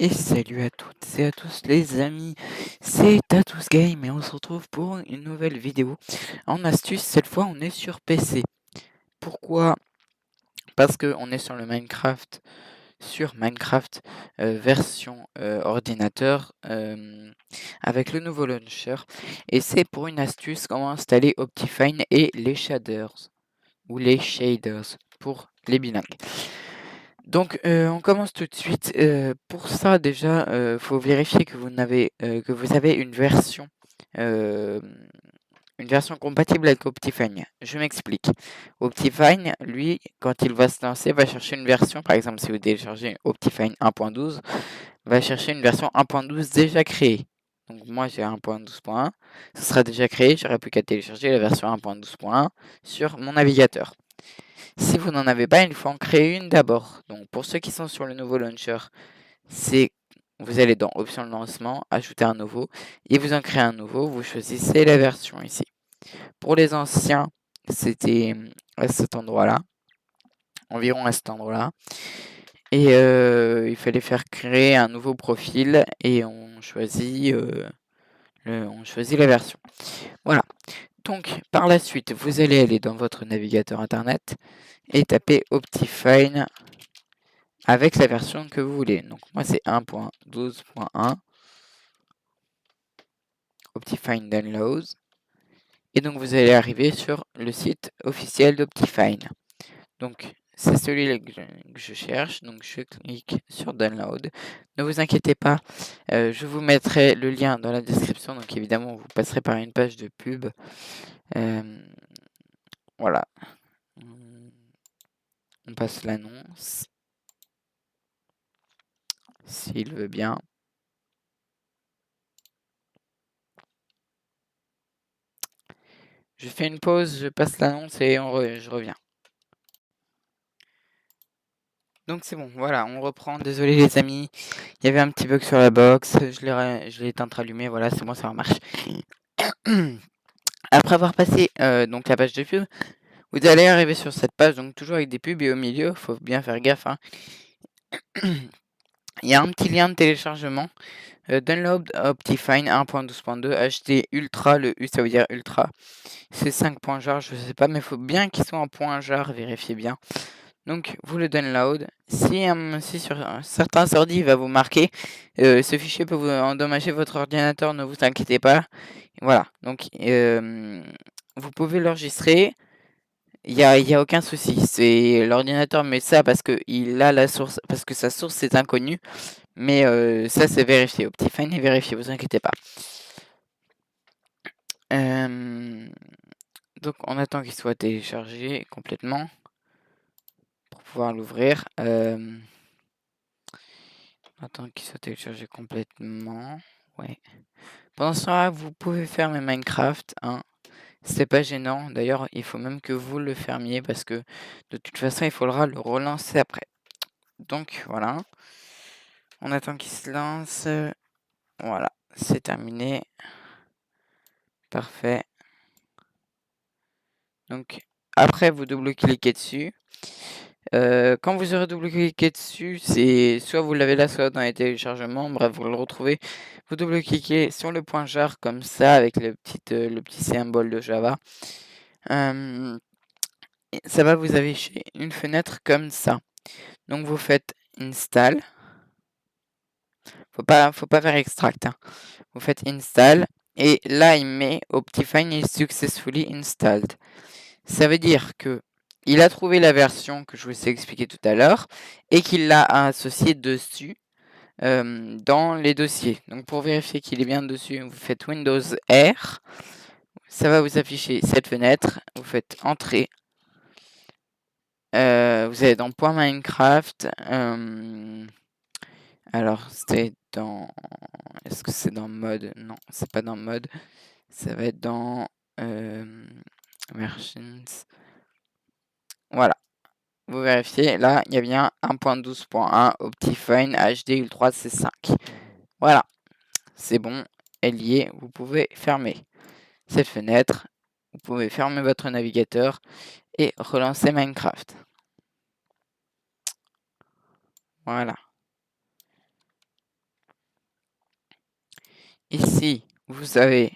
Et salut à toutes et à tous les amis, c'est Tatus Game et on se retrouve pour une nouvelle vidéo. En astuce, cette fois on est sur PC. Pourquoi? Parce qu'on est sur le Minecraft, version ordinateur avec le nouveau launcher. Et c'est pour une astuce comment installer Optifine et les shaders, ou les shaders pour les bilingues. Donc, on commence tout de suite. Pour ça, déjà, faut vérifier que vous avez une version compatible avec Optifine. Je m'explique. Optifine, lui, quand il va se lancer, va chercher une version. Par exemple, si vous téléchargez Optifine 1.12, va chercher une version 1.12 déjà créée. Donc, moi, j'ai 1.12.1. Ce sera déjà créé. J'aurai plus qu'à télécharger la version 1.12.1 sur mon navigateur. Si vous n'en avez pas, il faut en créer une d'abord. Donc pour ceux qui sont sur le nouveau launcher, vous allez dans option de lancement, ajouter un nouveau, et vous en créez un nouveau, vous choisissez la version ici. Pour les anciens, c'était à cet endroit-là, environ à cet endroit-là. Et il fallait faire créer un nouveau profil et on choisit la version. Voilà. Donc par la suite, vous allez aller dans votre navigateur internet et taper Optifine avec la version que vous voulez. Donc moi c'est 1.12.1 Optifine Downloads. Et donc vous allez arriver sur le site officiel d'Optifine. Donc c'est celui-là que je cherche. Donc je clique sur Download. Ne vous inquiétez pas, je vous mettrai le lien dans la description. Donc évidemment vous passerez par une page de pub. Voilà. On passe l'annonce. S'il veut bien. Je fais une pause, je passe l'annonce et je reviens. Donc c'est bon, voilà, on reprend. Désolé les amis, il y avait un petit bug sur la box, je l'ai éteint allumé, voilà, c'est bon, ça marche. Après avoir passé donc la page de pub, vous allez arriver sur cette page, donc toujours avec des pubs, et au milieu, faut bien faire gaffe, hein. Il y a un petit lien de téléchargement. Download Optifine 1.12.2 HD Ultra, le U ça veut dire Ultra. C'est 5 points jar, je sais pas, mais il faut bien qu'ils soient en point jar, vérifiez bien. Donc vous le download. Si sur certains ordi il va vous marquer, ce fichier peut vous endommager votre ordinateur, ne vous inquiétez pas. Voilà, donc vous pouvez l'enregistrer. Il y a aucun souci. C'est l'ordinateur met ça parce que il a la source, parce que sa source est inconnue. Mais ça c'est vérifié. Optifine est vérifié, vous inquiétez pas. Donc on attend qu'il soit téléchargé complètement pour pouvoir l'ouvrir. Attends qu'il soit téléchargé complètement. Ouais. Pendant ce temps-là, vous pouvez fermer Minecraft. Hein. C'est pas gênant. D'ailleurs, il faut même que vous le fermiez parce que de toute façon, il faudra le relancer après. Donc voilà. On attend qu'il se lance. Voilà. C'est terminé. Parfait. Donc après, vous double-cliquez dessus. Quand vous aurez double-cliqué dessus, c'est soit vous l'avez là, soit dans les téléchargements. Bref, vous le retrouvez. Vous double-cliquez sur le point jar comme ça avec le petit symbole de Java. Ça va vous afficher une fenêtre comme ça. Donc vous faites install. Faut pas faire extract. Hein. Vous faites install et là il met Optifine is successfully installed. Ça veut dire que il a trouvé la version que je vous ai expliqué tout à l'heure et qu'il l'a associée dessus dans les dossiers. Donc pour vérifier qu'il est bien dessus, vous faites Windows R. Ça va vous afficher cette fenêtre. Vous faites Entrée. Vous allez dans Point Minecraft. Alors c'est dans... Est-ce que c'est dans mode? Non, c'est pas dans mode. Ça va être dans Merchants. Voilà. Vous vérifiez, là, il y a bien 1.12.1 Optifine HD Ultra C5. Voilà, c'est bon, elle y est, vous pouvez fermer cette fenêtre, vous pouvez fermer votre navigateur et relancer Minecraft. Voilà. ici, vous avez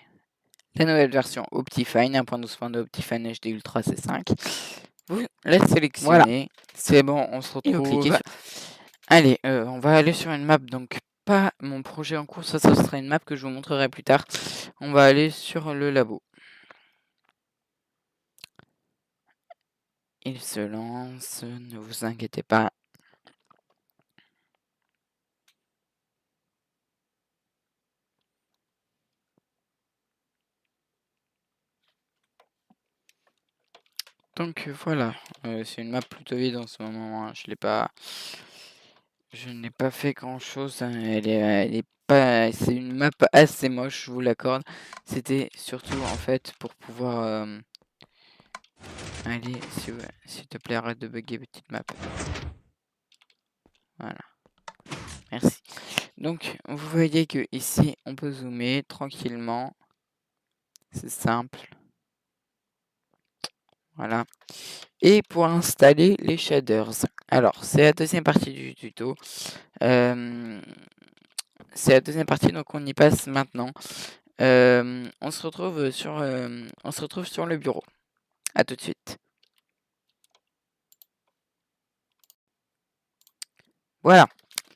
la nouvelle version Optifine 1.12.2 Optifine HD Ultra C5. Vous la sélectionnez. C'est bon, on se retrouve. Allez, on va aller sur une map, donc pas mon projet en cours, ça sera une map que je vous montrerai plus tard. On va aller sur le labo. Il se lance, ne vous inquiétez pas. Donc voilà, c'est une map plutôt vide en ce moment, hein. Je n'ai pas fait grand chose, hein. Elle est pas, c'est une map assez moche, je vous l'accorde. C'était surtout en fait pour pouvoir. Allez, s'il te plaît, arrête de bugger, petite map. Voilà, merci. Donc vous voyez que ici on peut zoomer tranquillement, c'est simple. Voilà. Et pour installer les shaders. Alors, c'est la deuxième partie du tuto. C'est la deuxième partie, donc on y passe maintenant. On se retrouve sur le bureau. À tout de suite. Voilà.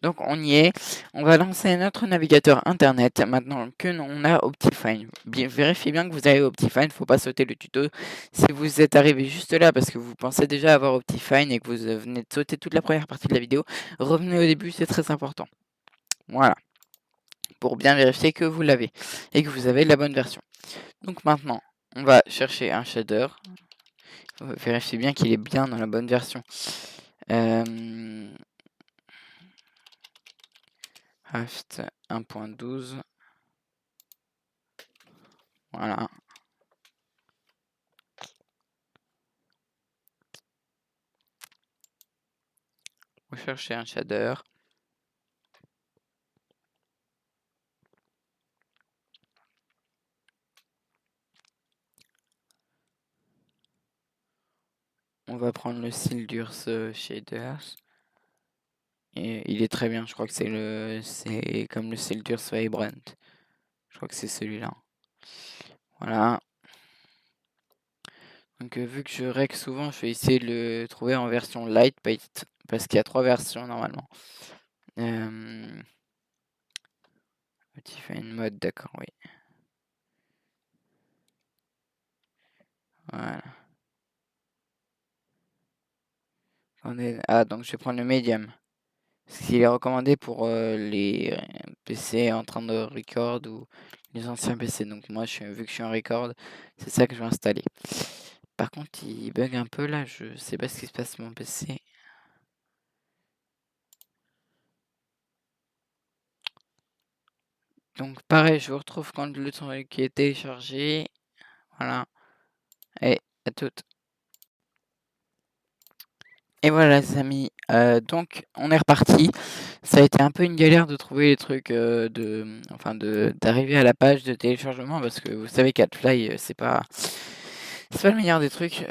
Donc on y est. On va lancer notre navigateur internet maintenant que l'on a Optifine. Vérifiez bien que vous avez Optifine, il ne faut pas sauter le tuto. Si vous êtes arrivé juste là parce que vous pensez déjà avoir Optifine et que vous venez de sauter toute la première partie de la vidéo, revenez au début, c'est très important. Voilà. Pour bien vérifier que vous l'avez et que vous avez la bonne version. Donc maintenant, on va chercher un shader. Vérifiez bien qu'il est bien dans la bonne version. Raft 1.12. Voilà. Vous cherchez un shader. On va prendre le Sildurs Shaders. Et il est très bien, je crois que c'est comme le Sildurs Vibrant. Je crois que c'est celui-là. Voilà. Donc vu que je règle souvent, je vais essayer de le trouver en version Lightweight. Parce qu'il y a 3 versions normalement. Optifine mode, d'accord, oui. Voilà. Ah, donc je vais prendre le medium. Parce qu'il est recommandé pour les PC en train de record ou les anciens PC. Donc moi, vu que je suis en record, c'est ça que je vais installer. Par contre, il bug un peu là. Je sais pas ce qui se passe sur mon PC. Donc pareil, je vous retrouve quand le truc est téléchargé. Voilà. Et à toutes. Et voilà les amis, donc on est reparti. Ça a été un peu une galère de trouver les trucs, d'arriver à la page de téléchargement parce que vous savez qu'Adfly, c'est pas le meilleur des trucs.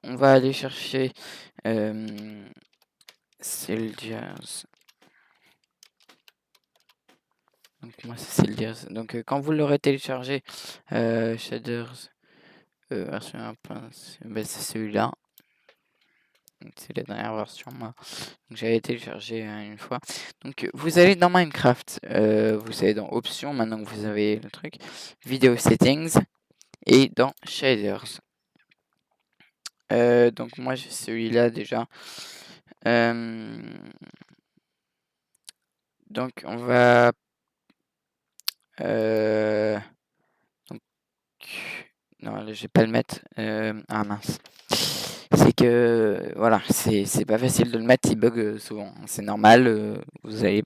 On va aller chercher Sildiers. Donc moi c'est Sildiers. Donc quand vous l'aurez téléchargé, Shaders version 1. Ben, c'est celui-là. C'est la dernière version, moi. Donc j'avais téléchargé une fois. Donc vous allez dans Minecraft, vous allez dans Options, maintenant que vous avez le truc, Video Settings, et dans Shaders. Donc moi j'ai celui-là déjà. Donc on va... donc, non, je vais pas le mettre. Ah mince. C'est que voilà, c'est pas facile de le mettre, il bug souvent. C'est normal, vous allez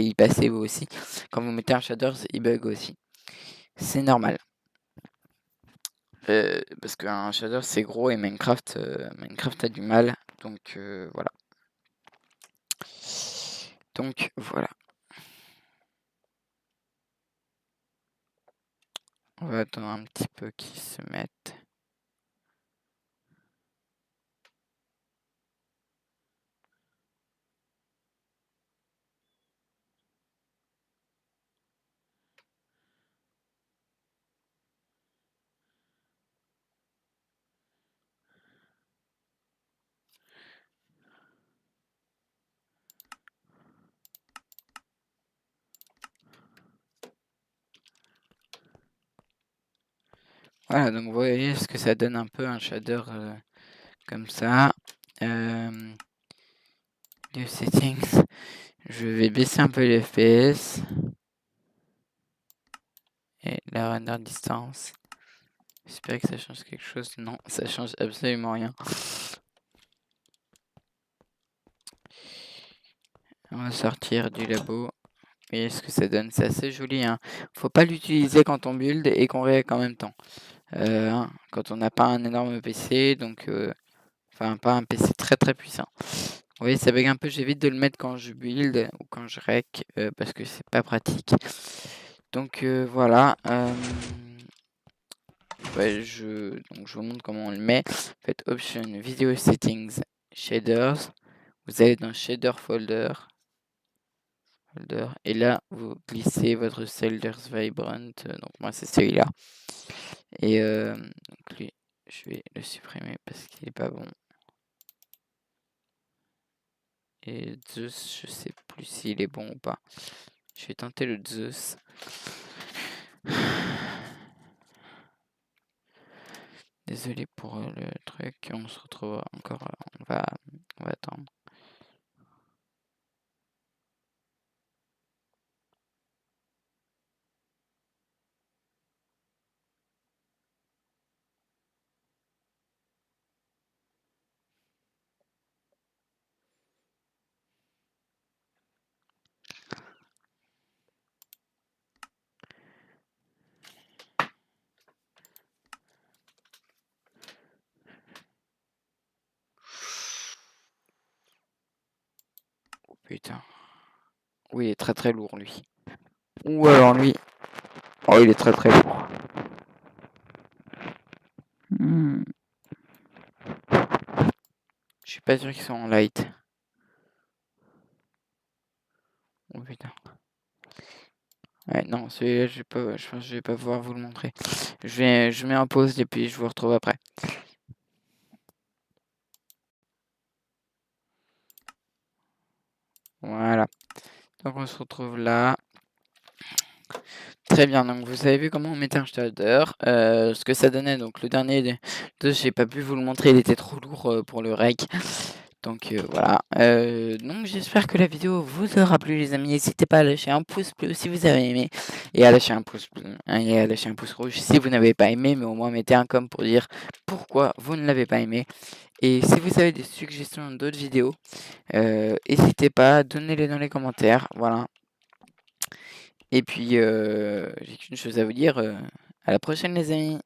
y passer vous aussi. Quand vous mettez un shaders, il bug aussi. C'est normal. Parce qu'un shader c'est gros et Minecraft a du mal. Donc voilà. Donc voilà. On va attendre un petit peu qu'il se mette. Voilà, donc vous voyez ce que ça donne un peu un shader comme ça. Les settings, je vais baisser un peu les FPS et la render distance. J'espère que ça change quelque chose. Non, ça change absolument rien. On va sortir du labo. Vous voyez ce que ça donne, c'est assez joli, hein. Faut pas l'utiliser quand on build et qu'on réact en même temps. Quand on n'a pas un énorme PC, donc enfin pas un PC très très puissant. Vous voyez, ça bug un peu, j'évite de le mettre quand je build ou quand je rec parce que c'est pas pratique. Donc voilà. Ouais, donc je vous montre comment on le met. Faites Option Video Settings Shaders. Vous allez dans Shader Folder. Et là, vous glissez votre Shaders Vibrant. Donc moi, c'est celui-là. Et donc lui, je vais le supprimer parce qu'il est pas bon. Et Zeus, je sais plus s'il est bon ou pas. Je vais tenter le Zeus. Désolé pour le truc. On se retrouve encore. On va attendre. Oh putain. Oui, il est très très lourd lui. Ou alors lui. Oh, il est très très lourd. Je suis pas sûr qu'ils sont en light. Oh putain. Ouais, non, celui-là, je pense que je vais pas pouvoir vous le montrer. Je mets en pause et puis je vous retrouve après. Voilà. Donc on se retrouve là. Très bien, donc vous avez vu comment on mettait un shader, ce que ça donnait. Donc le dernier, j'ai pas pu vous le montrer, il était trop lourd pour le rec. Donc voilà. Donc j'espère que la vidéo vous aura plu, les amis. N'hésitez pas à lâcher un pouce bleu si vous avez aimé et à lâcher un pouce bleu, et à lâcher un pouce rouge si vous n'avez pas aimé, mais au moins mettez un com pour dire pourquoi vous ne l'avez pas aimé. Et si vous avez des suggestions d'autres vidéos, n'hésitez pas, donnez-les dans les commentaires. Voilà. Et puis j'ai qu'une chose à vous dire, à la prochaine, les amis.